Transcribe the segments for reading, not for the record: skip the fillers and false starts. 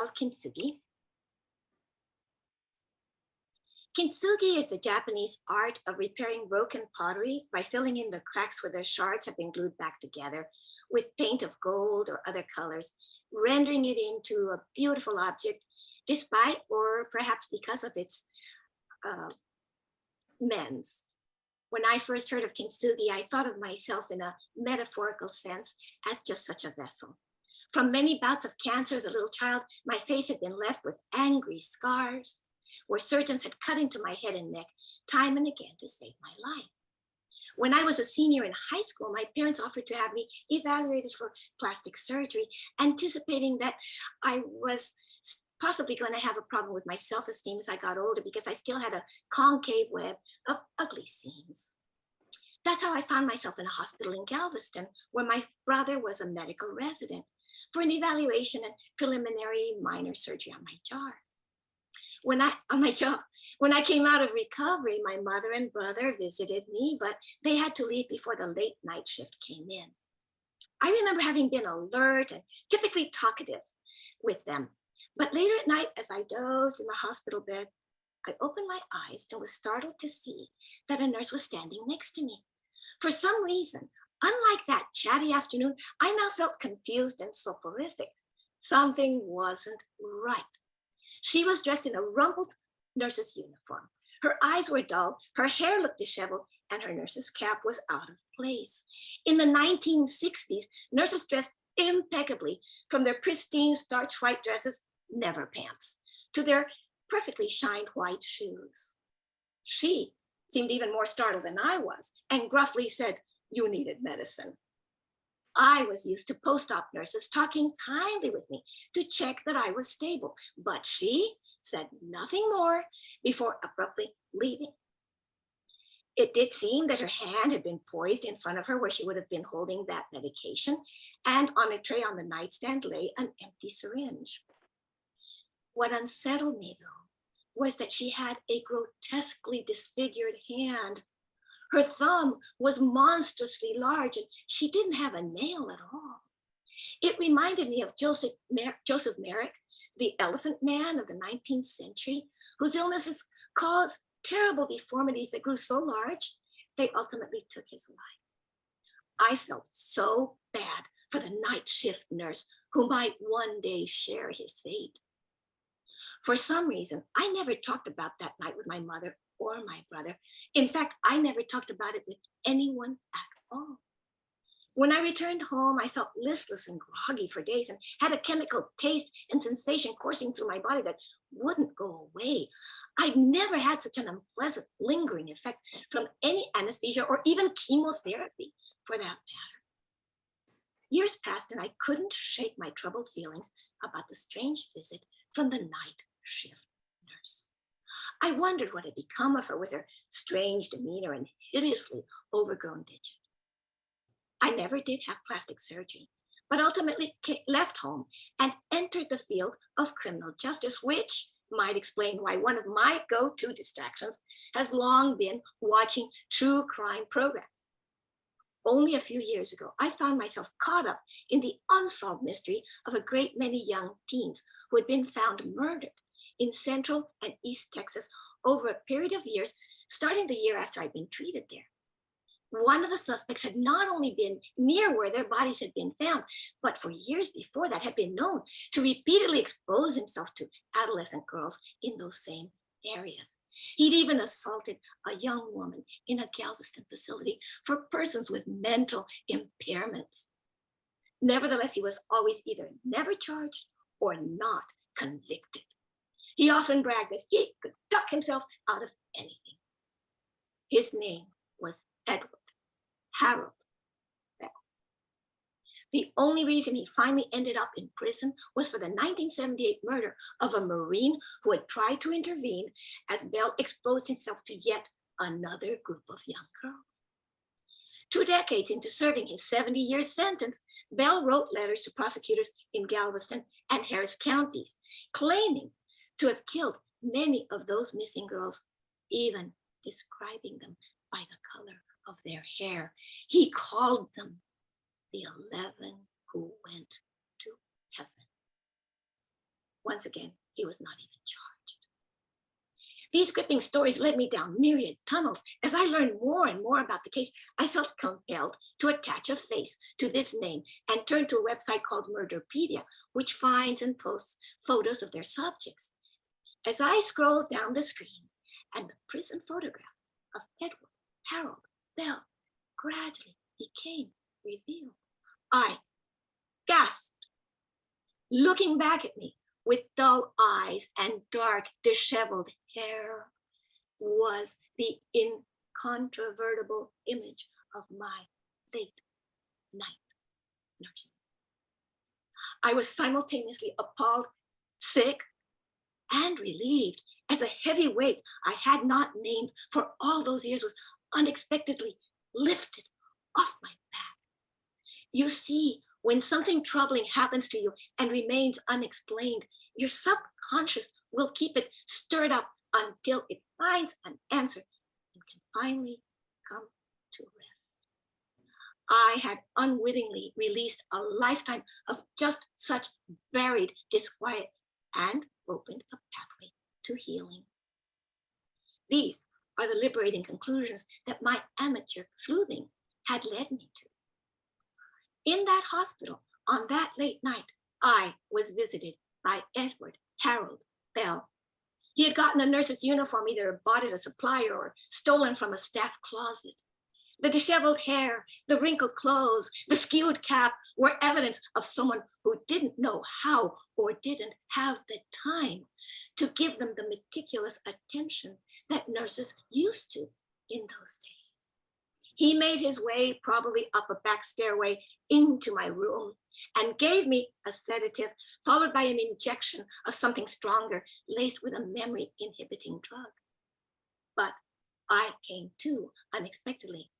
Kintsugi. Kintsugi is the Japanese art of repairing broken pottery by filling in the cracks where the shards have been glued back together with paint of gold or other colors, rendering it into a beautiful object despite or perhaps because of its uh, mends. When I first heard of Kintsugi, I thought of myself in a metaphorical sense as just such a vessel. From many bouts of cancer as a little child, my face had been left with angry scars where surgeons had cut into my head and neck time and again to save my life. When I was a senior in high school, my parents offered to have me evaluated for plastic surgery, anticipating that I was possibly going to have a problem with my self-esteem as I got older because I still had a concave web of ugly seams. That's how I found myself in a hospital in Galveston, where my brother was a medical resident for an evaluation and preliminary minor surgery on my jaw. When I came out of recovery, my mother and brother visited me, but they had to leave before the late night shift came in. I remember having been alert and typically talkative with them. But later at night, as I dozed in the hospital bed, I opened my eyes and was startled to see that a nurse was standing next to me. For some reason, unlike that chatty afternoon, I now felt confused and soporific. Something wasn't right. She was dressed in a rumpled nurse's uniform. Her eyes were dull, her hair looked disheveled, and her nurse's cap was out of place. In the 1960s, nurses dressed impeccably, from their pristine starched white dresses, never pants, to their perfectly shined white shoes. She seemed even more startled than I was and gruffly said, "You needed medicine." I was used to post-op nurses talking kindly with me to check that I was stable, but she said nothing more before abruptly leaving. It did seem that her hand had been poised in front of her where she would have been holding that medication, and on a tray on the nightstand lay an empty syringe. What unsettled me, though, was that she had a grotesquely disfigured hand. Her thumb was monstrously large, and she didn't have a nail at all. It reminded me of Joseph Merrick, the elephant man of the 19th century, whose illnesses caused terrible deformities that grew so large, they ultimately took his life. I felt so bad for the night shift nurse who might one day share his fate. For some reason, I never talked about that night with my mother or my brother. In fact, I never talked about it with anyone at all. When I returned home, I felt listless and groggy for days and had a chemical taste and sensation coursing through my body that wouldn't go away. I'd never had such an unpleasant, lingering effect from any anesthesia or even chemotherapy, for that matter. Years passed and I couldn't shake my troubled feelings about the strange visit from the night shift nurse. I wondered what had become of her with her strange demeanor and hideously overgrown digit. I never did have plastic surgery, but ultimately left home and entered the field of criminal justice, which might explain why one of my go-to distractions has long been watching true crime programs. Only a few years ago, I found myself caught up in the unsolved mystery of a great many young teens who had been found murdered in Central and East Texas over a period of years, starting the year after I'd been treated there. One of the suspects had not only been near where their bodies had been found, but for years before that had been known to repeatedly expose himself to adolescent girls in those same areas. He'd even assaulted a young woman in a Galveston facility for persons with mental impairments. Nevertheless, he was always either never charged or not convicted. He often bragged that he could duck himself out of anything. His name was Edward Harold Bell. The only reason he finally ended up in prison was for the 1978 murder of a Marine who had tried to intervene as Bell exposed himself to yet another group of young girls. 2 decades into serving his 70-year sentence, Bell wrote letters to prosecutors in Galveston and Harris counties, claiming to have killed many of those missing girls, even describing them by the color of their hair. He called them the 11 who went to heaven. Once again, he was not even charged. These gripping stories led me down myriad tunnels. As I learned more and more about the case, I felt compelled to attach a face to this name and turn to a website called Murderpedia, which finds and posts photos of their subjects. As I scrolled down the screen and the prison photograph of Edward Harold Bell gradually became revealed, I gasped. Looking back at me with dull eyes and dark, disheveled hair was the incontrovertible image of my late night nurse. I was simultaneously appalled, sick, and relieved, as a heavy weight I had not named for all those years was unexpectedly lifted off my back. You see, when something troubling happens to you and remains unexplained, your subconscious will keep it stirred up until it finds an answer and can finally come to rest. I had unwittingly released a lifetime of just such buried disquiet and opened a pathway to healing. These are the liberating conclusions that my amateur sleuthing had led me to. In that hospital, on that late night, I was visited by Edward Harold Bell. He had gotten a nurse's uniform, either bought at a supplier or stolen from a staff closet. The disheveled hair, the wrinkled clothes, the skewed cap were evidence of someone who didn't know how or didn't have the time to give them the meticulous attention that nurses used to in those days. He made his way probably up a back stairway into my room and gave me a sedative, followed by an injection of something stronger, laced with a memory-inhibiting drug. But I came to unexpectedly,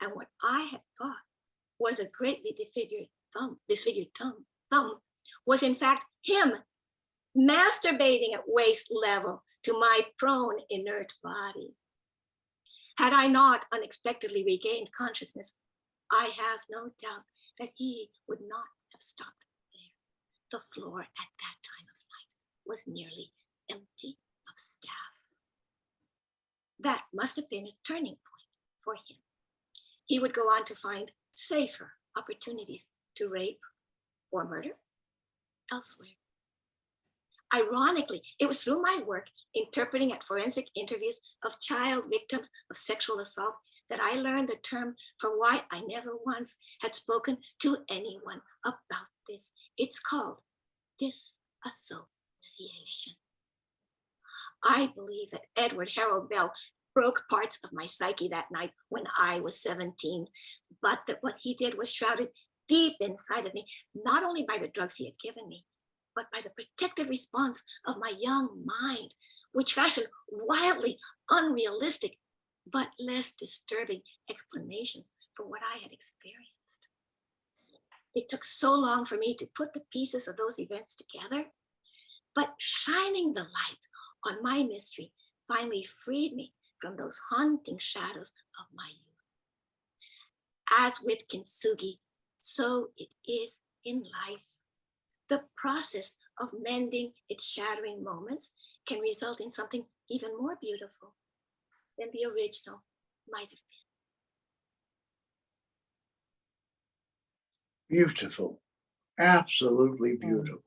and what I had thought was a greatly disfigured thumb was in fact him masturbating at waist level to my prone, inert body. Had I not unexpectedly regained consciousness, I have no doubt that he would not have stopped there. The floor at that time of night was nearly empty of staff. That must have been a turning point for him. He would go on to find safer opportunities to rape or murder elsewhere. Ironically, it was through my work interpreting at forensic interviews of child victims of sexual assault that I learned the term for why I never once had spoken to anyone about this. It's called disassociation. I believe that Edward Harold Bell broke parts of my psyche that night when I was 17, but that what he did was shrouded deep inside of me, not only by the drugs he had given me, but by the protective response of my young mind, which fashioned wildly unrealistic, but less disturbing explanations for what I had experienced. It took so long for me to put the pieces of those events together, but shining the light on my mystery finally freed me from those haunting shadows of my youth. As with Kintsugi, so it is in life. The process of mending its shattering moments can result in something even more beautiful than the original might have been. Beautiful, absolutely Mm. beautiful.